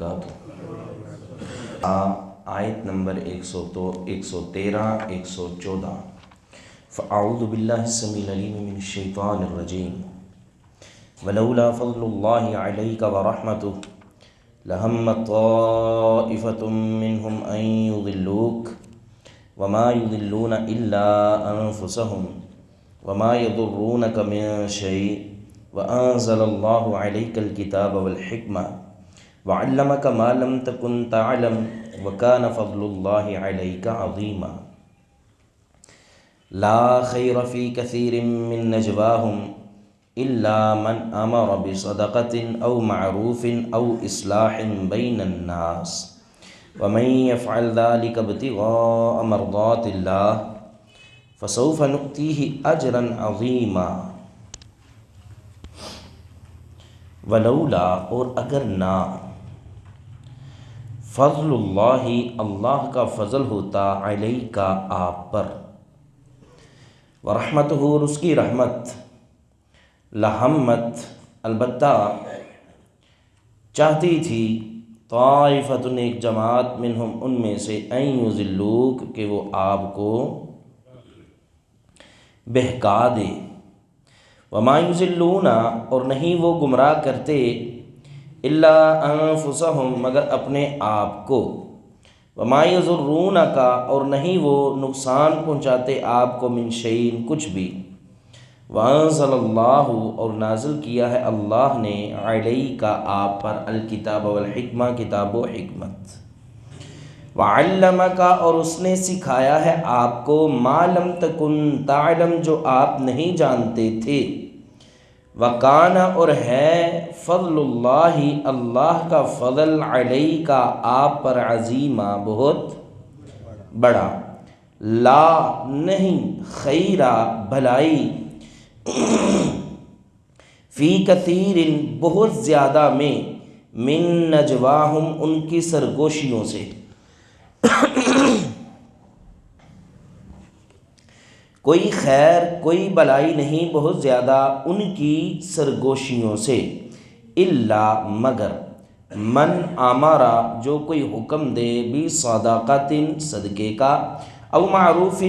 وبرکاتہ۔ آیت نمبر 113 114۔ فاعوذ باللہ السمیع العلیم من الشیطان الرجیم ولولا فضل اللہ علیک ورحمتہ لہمت طائفۃ منہم ان یضلوک وما یضلون الا انفسہم وما یضرونک من شیء وانزل اللہ علیک الکتاب والحکمہ وعلمک ما لم تکن تعلم وکان فضل اللہ علیک عظیما۔ لا خیر فی کثیر من نجواہم الا من امر بصدقۃ او معروف او اصلاح بین الناس ومن یفعل ذلک ابتغاء مرضات اللہ فسوف نؤتیہ اجرا عظیما۔ ولولا اور اگر نہ، فضل اللہ اللہ کا فضل ہوتا، علیکا آپ پر، ورحمتہ اور اس کی رحمت، لہمت البتہ چاہتی تھی، طائفۃ ایک جماعت، منہم ان میں سے، ان یضلوک کہ وہ آپ کو بہکا دے، وما یضلون اور نہیں وہ گمراہ کرتے، الا انفسہم مگر اپنے آپ کو، وما یضرونک اور نہیں وہ نقصان پہنچاتے آپ کو، من شیء کچھ بھی، وانزل اللہ اور نازل کیا ہے اللہ نے، علیک آپ پر، الکتاب والحکمہ کتاب و حکمت، وعلمک اور اس نے سکھایا ہے آپ کو، ما لم تکن تعلم جو آپ نہیں جانتے تھے، وکان اور ہے، فضل اللہ اللہ کا فضل، علیک آپ پر، عظیما بہت بڑا، لا نہیں، خیرہ بھلائی، فی کثیر بہت زیادہ میں، من نجواہم ان کی سرگوشیوں سے، کوئی خیر کوئی بلائی نہیں بہت زیادہ ان کی سرگوشیوں سے، الا مگر، من امارا جو کوئی حکم دے، بصدقۃ صدقے کا، او معروف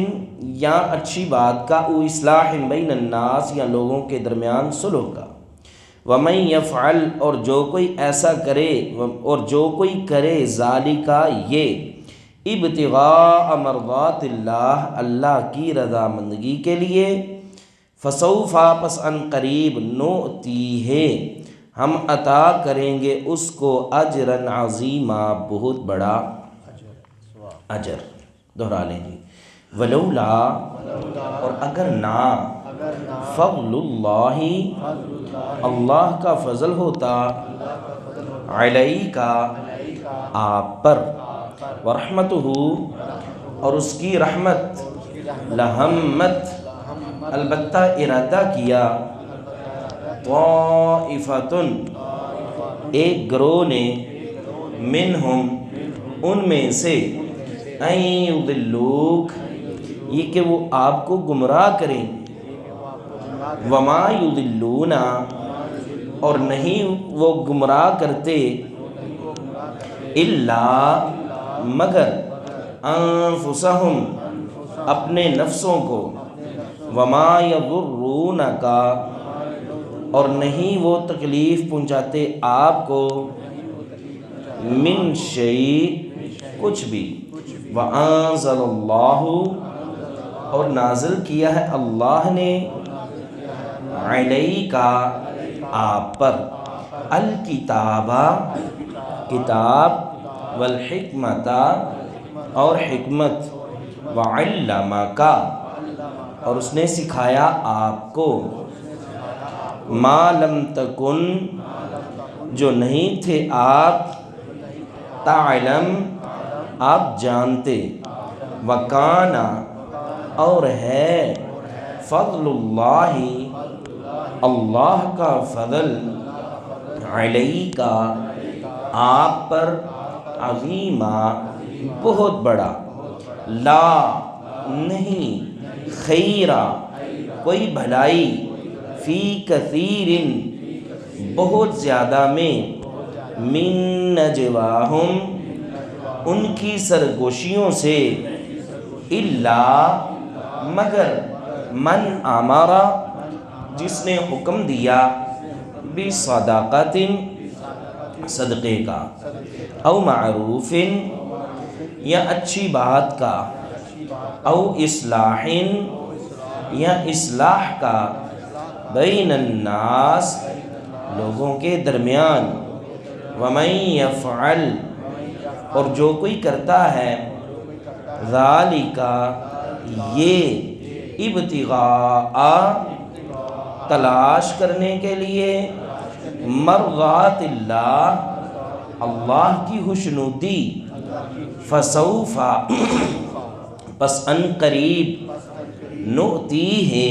یا اچھی بات کا، او اصلاح بین الناس یا لوگوں کے درمیان صلح کا، ومن یفعل اور جو کوئی ایسا کرے، اور جو کوئی کرے، ذالک یہ، ابتغاء مرضات اللہ اللہ کی رضامندگی کے لیے، فسوف پس ان قریب، نؤتیہ ہم عطا کریں گے اس کو، اجرا عظیما بہت بڑا اجر۔ دہرا لیں جی، ولولا اور اگر نہ، فضل اللہ اللہ کا فضل ہوتا، علیکا آپ پر، ورحمتہ اور اس کی رحمت، لہمت البتہ ارادہ کیا، طائفۃ ایک گروہ نے، منہم ان میں سے، ان یضلوک یہ کہ وہ آپ کو گمراہ کریں، وما یضلون اور نہیں وہ گمراہ کرتے، الا مگر، انفسہم اپنے نفسوں کو، وما یضرونک اور نہیں وہ تکلیف پہنچاتے آپ کو، من شیء کچھ بھی، وانزل اللہ اور نازل کیا ہے اللہ نے، علیک آپ پر، الکتاب کتاب، والحکمت اور حکمت، وعلمک اور اس نے سکھایا آپ کو، ما لم تکن جو نہیں تھے آپ، تعلم آپ جانتے، وکان اور ہے، فضل اللہ اللہ کا فضل، علیک آپ پر، عظیما بہت بڑا، لا نہیں، خیرہ کوئی بھلائی، فی کثیر بہت زیادہ میں، من نجواہم ان کی سرگوشیوں سے، الا مگر، من امارا جس نے حکم دیا، بصدقۃ صدقے کا، او معروف یا اچھی بات کا، او اصلاح یا اصلاح کا، بین الناس لوگوں کے درمیان، ومن یفعل اور جو کوئی کرتا ہے، ذالک یہ، ابتغاء تلاش کرنے کے لیے، مرضات اللہ اللہ کی خوشنودی، فسوف پس ان قریب، نؤتیہ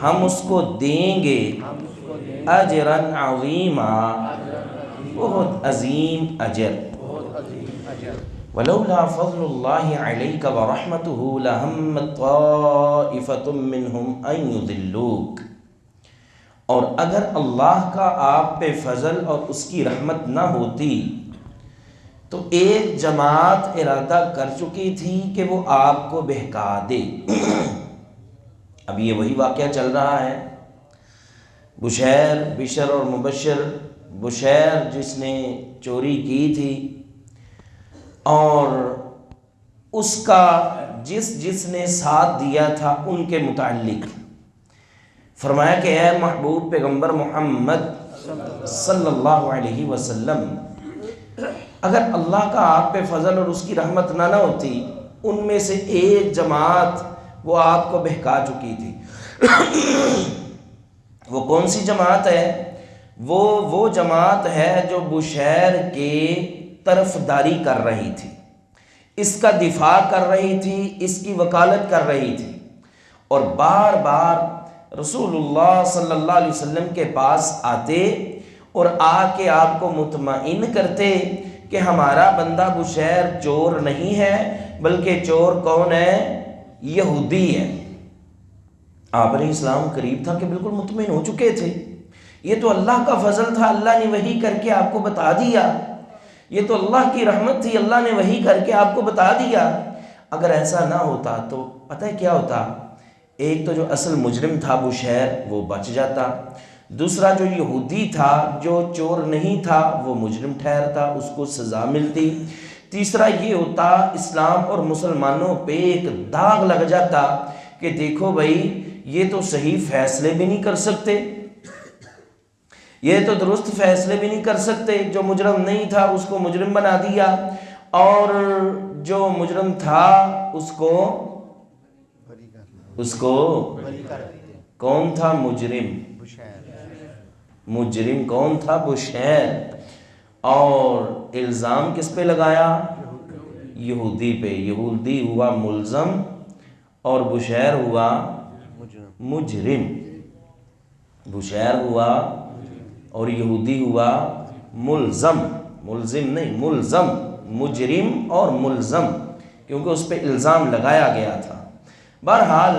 ہم اس کو دیں گے، اجرا عظیما بہت عظیم اجر، ولولا فضل اللہ علیک ورحمتہ لہمت طائفۃ منہم ان یضلوک، اور اگر اللہ کا آپ پہ فضل اور اس کی رحمت نہ ہوتی تو ایک جماعت ارادہ کر چکی تھی کہ وہ آپ کو بہکا دے۔ اب یہ وہی واقعہ چل رہا ہے، بشیر، بشر اور مبشر، بشیر جس نے چوری کی تھی اور اس کا جس نے ساتھ دیا تھا ان کے متعلق فرمایا کہ اے محبوب پیغمبر محمد صلی اللہ علیہ وسلم، اگر اللہ کا آپ پہ فضل اور اس کی رحمت نہ ہوتی، ان میں سے ایک جماعت وہ آپ کو بہکا چکی تھی۔ وہ کون سی جماعت ہے؟ وہ جماعت ہے جو بشیر کے طرفداری کر رہی تھی، اس کا دفاع کر رہی تھی، اس کی وکالت کر رہی تھی، اور بار بار رسول اللہ صلی اللہ علیہ وسلم کے پاس آتے اور آ کے آپ کو مطمئن کرتے کہ ہمارا بندہ بشیر چور نہیں ہے، بلکہ چور کون ہے؟ یہودی ہے۔ آپ علیہ السلام قریب تھا کہ بالکل مطمئن ہو چکے تھے، یہ تو اللہ کا فضل تھا، اللہ نے وحی کر کے آپ کو بتا دیا، یہ تو اللہ کی رحمت تھی، اللہ نے وحی کر کے آپ کو بتا دیا۔ اگر ایسا نہ ہوتا تو پتہ ہے کیا ہوتا؟ ایک تو جو اصل مجرم تھا بشیر وہ بچ جاتا، دوسرا جو یہودی تھا جو چور نہیں تھا وہ مجرم ٹھہرتا، اس کو سزا ملتی، تیسرا یہ ہوتا اسلام اور مسلمانوں پہ ایک داغ لگ جاتا کہ دیکھو بھائی یہ تو صحیح فیصلے بھی نہیں کر سکتے، یہ تو درست فیصلے بھی نہیں کر سکتے، جو مجرم نہیں تھا اس کو مجرم بنا دیا، اور جو مجرم تھا اس کو کون تھا مجرم؟ مجرم کون تھا؟ بشیر، اور الزام کس پہ لگایا؟ یہودی پہ، یہودی ہوا ملزم اور بشیر ہوا مجرم، بشیر ہوا اور یہودی ہوا ملزم نہیں ملزم، مجرم اور ملزم، کیونکہ اس پہ الزام لگایا گیا تھا۔ بہرحال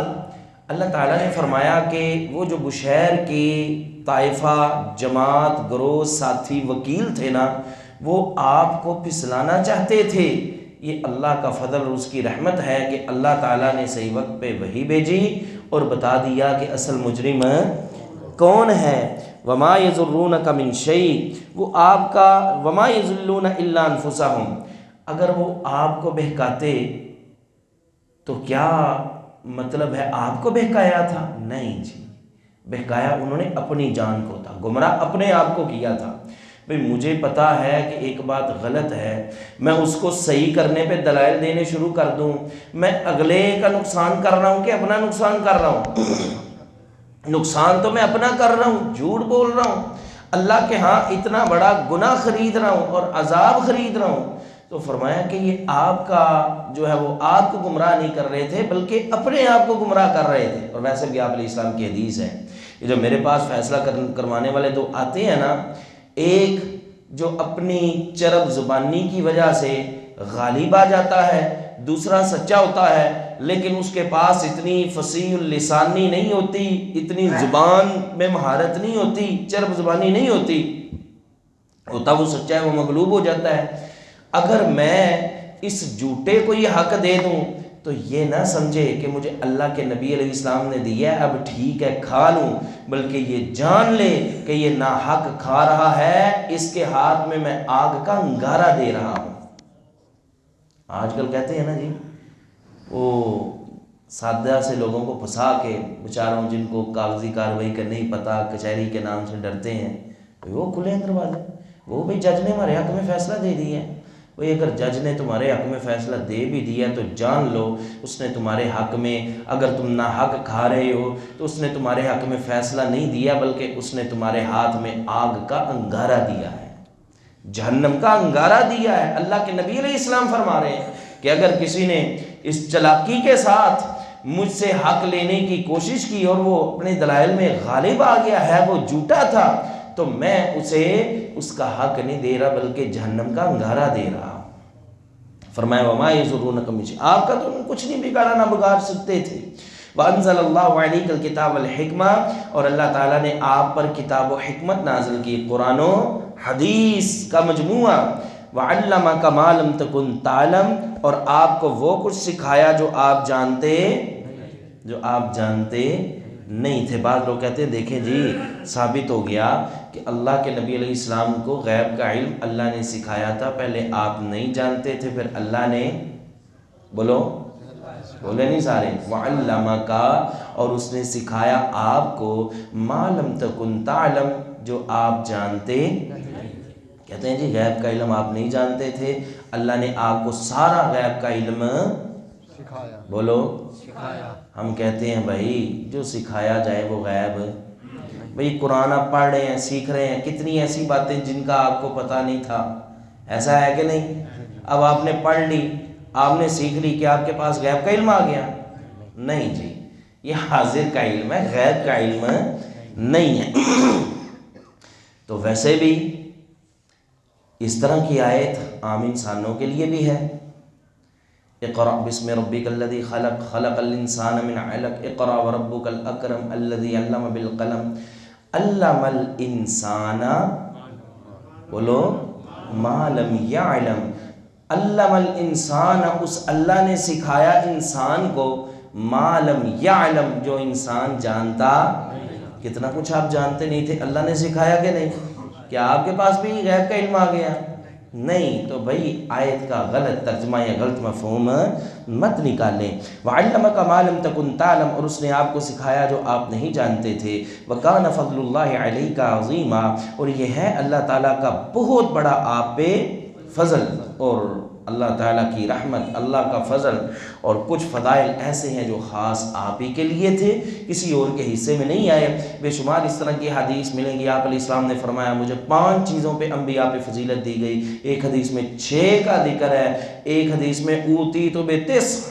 اللہ تعالیٰ نے فرمایا کہ وہ جو بشیر کی طائفہ، جماعت، گروہ، ساتھی، وکیل تھے نا، وہ آپ کو پھسلانا چاہتے تھے، یہ اللہ کا فضل اور اس کی رحمت ہے کہ اللہ تعالیٰ نے صحیح وقت پہ وحی بھیجی اور بتا دیا کہ اصل مجرم کون ہے۔ وما یضرونک من شیء، وہ آپ کا وما یضلون الا انفسہم، اگر وہ آپ کو بہکاتے تو کیا مطلب ہے آپ کو بہکایا تھا؟ نہیں جی، بہکایا انہوں نے اپنی جان کو تھا، گمراہ اپنے آپ کو کیا تھا۔ بھئی مجھے پتا ہے کہ ایک بات غلط ہے، میں اس کو صحیح کرنے پہ دلائل دینے شروع کر دوں، میں اگلے کا نقصان کر رہا ہوں کہ اپنا نقصان کر رہا ہوں؟ نقصان تو میں اپنا کر رہا ہوں، جھوٹ بول رہا ہوں، اللہ کے ہاں اتنا بڑا گناہ خرید رہا ہوں اور عذاب خرید رہا ہوں۔ تو فرمایا کہ یہ آپ کا جو ہے وہ آپ کو گمراہ نہیں کر رہے تھے بلکہ اپنے آپ کو گمراہ کر رہے تھے۔ اور ویسے بھی آپ علیہ السلام کی حدیث ہے، یہ جو میرے پاس فیصلہ کروانے والے دو آتے ہیں نا، ایک جو اپنی چرب زبانی کی وجہ سے غالب آ جاتا ہے، دوسرا سچا ہوتا ہے لیکن اس کے پاس اتنی فصیح اللسانی نہیں ہوتی، اتنی زبان میں مہارت نہیں ہوتی، چرب زبانی نہیں ہوتی، ہوتا وہ سچا ہے، وہ مغلوب ہو جاتا ہے۔ اگر میں اس جھوٹے کو یہ حق دے دوں تو یہ نہ سمجھے کہ مجھے اللہ کے نبی علیہ السلام نے دیا ہے اب ٹھیک ہے کھا لوں، بلکہ یہ جان لے کہ یہ ناحق کھا رہا ہے، اس کے ہاتھ میں آگ کا انگارہ دے رہا ہوں۔ آج کل کہتے ہیں نا جی، وہ سادہ سے لوگوں کو پھنسا کے بیچاروں جن کو کاغذی کارروائی کا نہیں پتہ، کچہری کے نام سے ڈرتے ہیں، وہ کھلے ہیں دروازے، وہ بھی جج نے ہمارے حق میں فیصلہ دے دیا ہے۔ بھئی اگر جج نے تمہارے حق میں فیصلہ دے بھی دیا تو جان لو اس نے تمہارے حق میں، اگر تم ناحق کھا رہے ہو تو اس نے تمہارے حق میں فیصلہ نہیں دیا، بلکہ اس نے تمہارے ہاتھ میں آگ کا انگارہ دیا ہے، جہنم کا انگارہ دیا ہے۔ اللہ کے نبی علیہ السلام فرما رہے ہیں کہ اگر کسی نے اس چلاکی کے ساتھ مجھ سے حق لینے کی کوشش کی اور وہ اپنے دلائل میں غالب آ گیا ہے، وہ جھوٹا تھا، تو میں اسے اس کا حق نہیں دے رہا بلکہ جہنم کا انگارہ دے رہا ہوں۔ فرمایا وما یضرونک من شیء، آپ کا تو کچھ نہیں بگاڑا، نہ بگاڑ سکتے تھے۔ وانزل اللہ علیک الکتاب والحکمہ، اور اللہ تعالیٰ نے آپ پر کتاب و حکمت نازل کی، قرآن و حدیث کا مجموعہ۔ وعلمک ما لم تکن تعلم، اور آپ کو وہ کچھ سکھایا جو آپ جانتے نہیں تھے۔ بعض لوگ کہتے ہیں دیکھیں جی ثابت ہو گیا کہ اللہ کے نبی علیہ السلام کو غیب کا علم اللہ نے سکھایا تھا، پہلے آپ نہیں جانتے تھے، پھر اللہ نے بولے نہیں سارے، وعلمک، اور اس نے سکھایا آپ کو، ما لم تکن تعلم، جو آپ جانتے۔ کہتے ہیں جی غیب کا علم آپ نہیں جانتے تھے، اللہ نے آپ کو سارا غیب کا علم سکھایا، سکھایا۔ ہم کہتے ہیں بھائی جو سکھایا جائے وہ غیب، بھائی قرآن آپ پڑھ رہے ہیں، سیکھ رہے ہیں، کتنی ایسی باتیں جن کا آپ کو پتہ نہیں تھا، ایسا ہے کہ نہیں؟ اب آپ نے پڑھ لی، آپ نے سیکھ لی، کہ آپ کے پاس غیب کا علم آ گیا؟ نہیں جی، یہ حاضر کا علم ہے، غیب کا علم نہیں ہے۔ تو ویسے بھی اس طرح کی آیت عام انسانوں کے لیے بھی ہے۔ اقرأ بسم ربک الذی خلق، خلق الانسان من علق، اقرأ وربک الاکرم الذی علم بالقلم، علم الانسان ما لم یعلم، علم الانسان، اس اللہ نے سکھایا انسان کو، ما لم یعلم، جو انسان جانتا۔ کتنا کچھ آپ جانتے نہیں تھے، اللہ نے سکھایا کہ نہیں؟ کیا آپ کے پاس بھی غیب کا علم آ گیا؟ نہیں۔ تو بھئی آیت کا غلط ترجمہ یا غلط مفہوم مت نکالیں۔ وَعَلَّمَكَ مَا لَمْ تَكُنْ تَعْلَمْ، اور اس نے آپ کو سکھایا جو آپ نہیں جانتے تھے۔ وَكَانَ فَضْلُ اللَّهِ عَلَيْكَ عَظِيمًا، اور یہ ہے اللہ تعالیٰ کا بہت بڑا آپ پہ فضل، اور اللہ تعالیٰ کی رحمت، اللہ کا فضل، اور کچھ فضائل ایسے ہیں جو خاص آپ ہی کے لیے تھے، کسی اور کے حصے میں نہیں آئے۔ بے شمار اس طرح کی حدیث ملیں گی۔ آپ علیہ السلام نے فرمایا مجھے 5 چیزوں پہ انبیاء پہ فضیلت دی گئی، ایک حدیث میں 6 کا ذکر ہے، ایک حدیث میں اوتیت بتسع،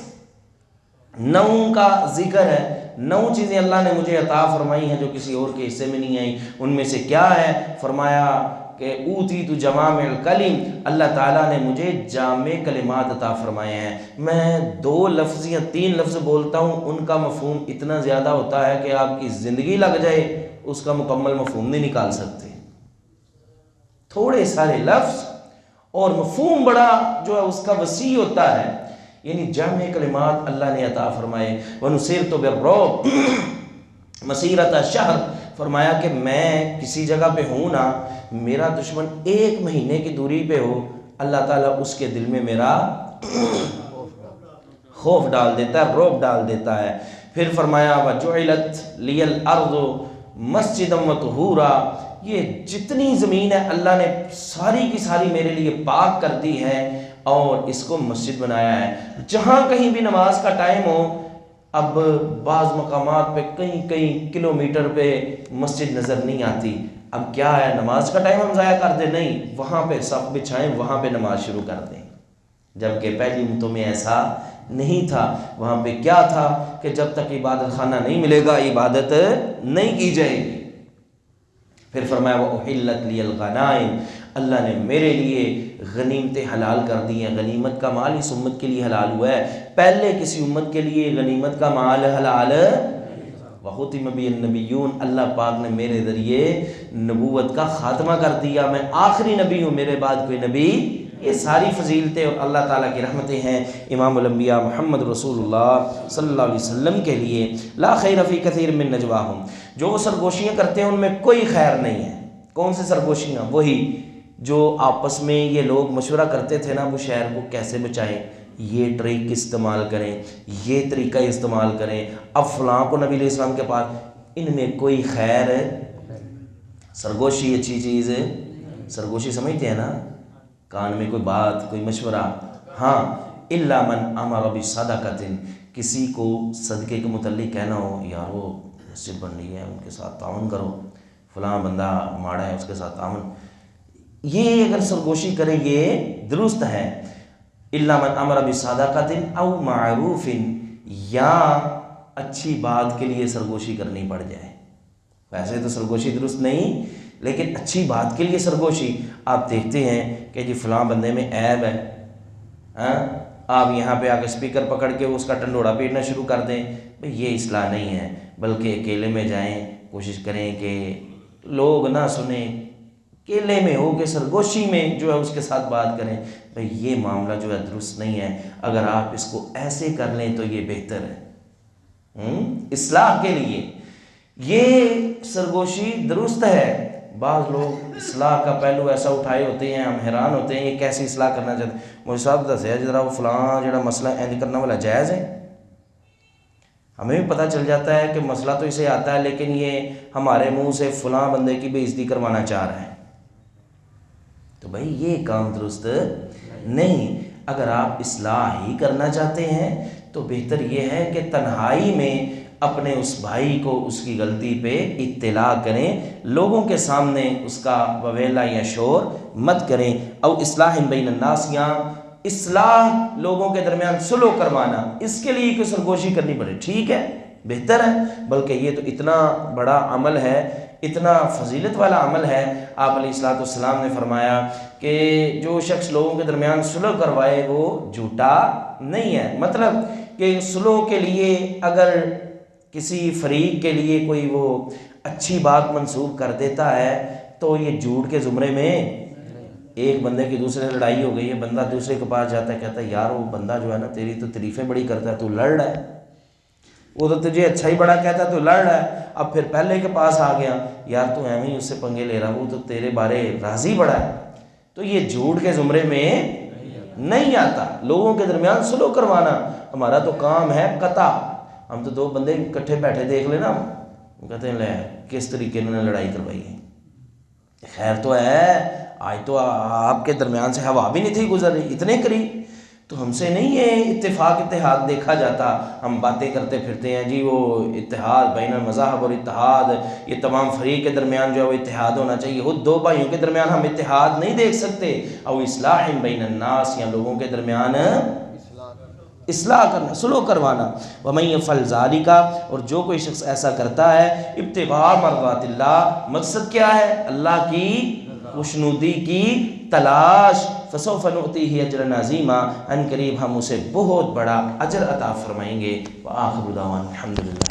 9 کا ذکر ہے۔ 9 چیزیں اللہ نے مجھے عطا فرمائی ہیں جو کسی اور کے حصے میں نہیں آئیں۔ ان میں سے کیا ہے؟ فرمایا کہ اوتیت جوامع الکلم، اللہ تعالیٰ نے مجھے جامع کلمات عطا فرمائے ہیں۔ میں 2 لفظ یا 3 لفظ بولتا ہوں، ان کا مفہوم اتنا زیادہ ہوتا ہے کہ آپ کی زندگی لگ جائے اس کا مکمل مفہوم نہیں نکال سکتے۔ تھوڑے سارے لفظ اور مفہوم بڑا جو ہے اس کا وسیع ہوتا ہے، یعنی جامع کلمات اللہ نے عطا فرمائے۔ وَنُصِرْتُ بِالرُّعْبِ مَسِیرَةَ شَہْرٍ، فرمایا کہ میں کسی جگہ پہ ہوں نا، میرا دشمن 1 مہینے کی دوری پہ ہو، اللہ تعالیٰ اس کے دل میں میرا خوف ڈال دیتا ہے، رعب ڈال دیتا ہے۔ پھر فرمایا وَجُعِلَتْ لِيَ الْأَرْضُ مَسْجِدًا وَطُہُورًا، یہ جتنی زمین ہے اللہ نے ساری کی ساری میرے لیے پاک کر دی ہے اور اس کو مسجد بنایا ہے۔ جہاں کہیں بھی نماز کا ٹائم ہو، اب بعض مقامات پہ کئی کلومیٹر پہ مسجد نظر نہیں آتی، اب کیا ہے نماز کا ٹائم ہم ضائع کر دیں؟ نہیں، وہاں پہ صف بچھائیں، وہاں پہ نماز شروع کر دیں۔ جبکہ پہلی امتوں میں ایسا نہیں تھا، وہاں پہ کیا تھا کہ جب تک عبادت خانہ نہیں ملے گا عبادت نہیں کی جائے گی۔ پھر فرمایا وَأُحِلَّتْ لِيَ الْغَنَائِمُ، اللہ نے میرے لیے غنیمتیں حلال کر دی ہیں۔ غنیمت کا مال اس امت کے لیے حلال ہوا ہے، پہلے کسی امت کے لیے غنیمت کا مال حلال۔ وختم بی النبیون، اللہ پاک نے میرے ذریعے نبوت کا خاتمہ کر دیا، میں آخری نبی ہوں، میرے بعد کوئی نبی۔ یہ ساری فضیلتیں اور اللہ تعالیٰ کی رحمتیں ہیں امام الانبیاء محمد رسول اللہ صلی اللہ علیہ وسلم کے لیے۔ لا خیر فی کثیر من نجواہم، جو وہ سرگوشیاں کرتے ہیں ان میں کوئی خیر نہیں ہے۔ کون سی سرگوشیاں؟ وہی جو آپس میں یہ لوگ مشورہ کرتے تھے نا، وہ شہر کو کیسے بچائیں، یہ ٹرک استعمال کریں، یہ طریقہ استعمال کریں، اب فلاں کو نبی علیہ السلام کے پاس، ان میں کوئی خیر ہے؟ سرگوشی اچھی چیز ہے، سرگوشی سمجھتے ہیں نا، کان میں کوئی بات، کوئی مشورہ، ہاں الا من امر بصدقۃ، کسی کو صدقے کے متعلق کہنا ہو، یار وہ مسجد بن رہی ہے ان کے ساتھ تعاون کرو، فلاں بندہ ماڑا ہے اس کے ساتھ تعاون، یہ اگر سرگوشی کریں یہ درست ہے۔ الا من امر بصدقۃ او معروف، یا اچھی بات کے لیے سرگوشی کرنی پڑ جائے، ویسے تو سرگوشی درست نہیں، لیکن اچھی بات کے لیے سرگوشی۔ آپ دیکھتے ہیں کہ جی فلاں بندے میں عیب ہے، آپ یہاں پہ آ کے اسپیکر پکڑ کے اس کا ٹنڈوڑا پیٹنا شروع کر دیں، بھئی یہ اصلاح نہیں ہے، بلکہ اکیلے میں جائیں، کوشش کریں کہ لوگ نہ سنیں، اکیلے میں ہو کے سرگوشی میں جو ہے اس کے ساتھ بات کریں، بھئی یہ معاملہ جو ہے درست نہیں ہے، اگر آپ اس کو ایسے کر لیں تو یہ بہتر ہے اصلاح کے لیے، یہ سرگوشی درست ہے۔ بعض لوگ اصلاح کا پہلو ایسا اٹھائے ہوتے ہیں، ہم حیران ہوتے ہیں یہ کیسی اصلاح کرنا چاہتے ہیں۔ مجھے صاحب دسیا جرا وہ فلاں جڑا مسئلہ اینج کرنا والا جائز ہے؟ ہمیں بھی پتہ چل جاتا ہے کہ مسئلہ تو اسے آتا ہے، لیکن یہ ہمارے منہ سے فلاں بندے کی بے عزتی کروانا چاہ رہا ہے، تو بھائی یہ کام درست نہیں۔ اگر آپ اصلاح ہی کرنا چاہتے ہیں تو بہتر یہ ہے کہ تنہائی میں اپنے اس بھائی کو اس کی غلطی پہ اطلاع کریں، لوگوں کے سامنے اس کا وویلا یا شور مت کریں۔ او اصلاح بین الناس، یا اصلاح لوگوں کے درمیان صلح کروانا، اس کے لیے کوئی سرگوشی کرنی پڑے، ٹھیک ہے، بہتر ہے، بلکہ یہ تو اتنا بڑا عمل ہے، اتنا فضیلت والا عمل ہے۔ آپ علیہ الصلوۃ والسلام نے فرمایا کہ جو شخص لوگوں کے درمیان صلح کروائے وہ جھوٹا نہیں ہے، مطلب کہ صلح کے لیے اگر کسی فریق کے لیے کوئی وہ اچھی بات منسوب کر دیتا ہے تو یہ جھوٹ کے زمرے میں، ایک بندے کی دوسرے لڑائی ہو گئی ہے، بندہ دوسرے کے پاس جاتا ہے، کہتا ہے یار وہ بندہ جو ہے نا تیری تو تعریفیں بڑی کرتا ہے، تو لڑ رہا ہے، وہ تو تجھے اچھا ہی بڑا کہتا ہے تو لڑ رہا ہے، اب پھر پہلے کے پاس آ گیا، یار تو ایویں ہی اس سے پنگے لے رہا، وہ تو تیرے بارے راضی بڑا ہے، تو یہ جھوٹ کے زمرے میں نہیں آتا۔ لوگوں کے درمیان صلح کروانا ہمارا تو کام ہے قطع۔ ہم تو دو بندے اکٹھے بیٹھے دیکھ لینا، ہم کہتے ہیں لے کس طریقے انہوں نے لڑائی کروائی ہے، خیر تو ہے، آج تو آپ کے درمیان سے ہوا بھی نہیں تھی گزر رہی، اتنے قریب، تو ہم سے نہیں یہ اتفاق اتحاد دیکھا جاتا۔ ہم باتیں کرتے پھرتے ہیں جی وہ اتحاد بین المذاہب اور اتحاد، یہ تمام فریق کے درمیان جو ہے وہ اتحاد ہونا چاہیے، خود دو بھائیوں کے درمیان ہم اتحاد نہیں دیکھ سکتے۔ او اصلاح بین الناس، یا لوگوں کے درمیان اصلاح کرنا، صلح کروانا۔ وَمَن يَفْعَلْ ذَلِكَ، اور جو کوئی شخص ایسا کرتا ہے، ابتغاء مرضات اللہ، مقصد کیا ہے؟ اللہ کی خوشنودی کی تلاش، فَسَوْفَ نُؤْتِيهِ أَجْرًا عَظِيمًا، ان قریب ہم اسے بہت بڑا اجر عطا فرمائیں گے۔ وآخر دعوانا الحمدللہ۔